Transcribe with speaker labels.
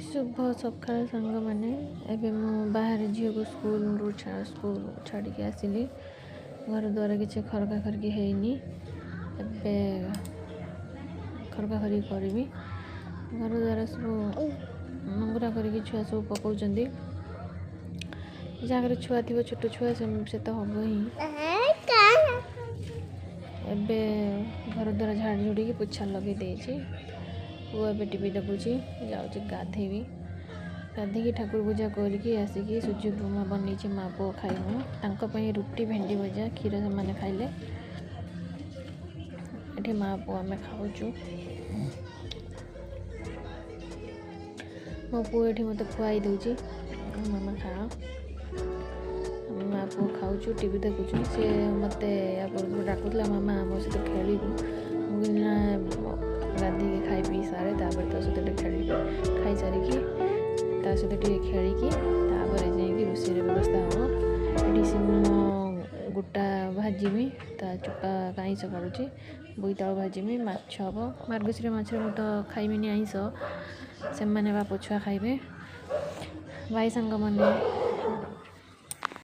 Speaker 1: शुभ सकाल सांग मैंने एबे मु बाहर झील को स्कूल छाड़ी के आसिली घर द्वारा किसी खरका खरकी हैनी एबे खरका खरकी करी घर द्वारा सब नंगरा करके छुआ सब पकाउं जहाँ छुआ थी छोट छुआ से तो हम ही एबे घर द्वारा झाड़ झुड़ी की पोछा लगे देछि पुआ ए टीवी देखुची जाऊँ गाधेबी गाधे ठाकुर पूजा करके आसिकी सूजी उपमा बनई माँ पुओ खाइबू रुटी भेंडी भजा क्षीर से खाइले ये माँ पुओ आम खाऊँ मो पुओ ये मत खुआई दूची मामा खाओ माँ पुओ खाऊँ टीवी देखुचु सी मत डाकुला मामा आम सहित खेलू गाधी खाई पी सारे तो सहित खेल खाई सारिकी सहित खेलिकी जाकि रोषेई व्यवस्था हम ये सिम गोटा भाजमी ता चोपा आईस काढ़ुची बोईतालु भाजमी माछ हम मार्गशीर माछ मु तो खाइबिनी आईस से बाप छुआ खाइबे भाई सांग मैंने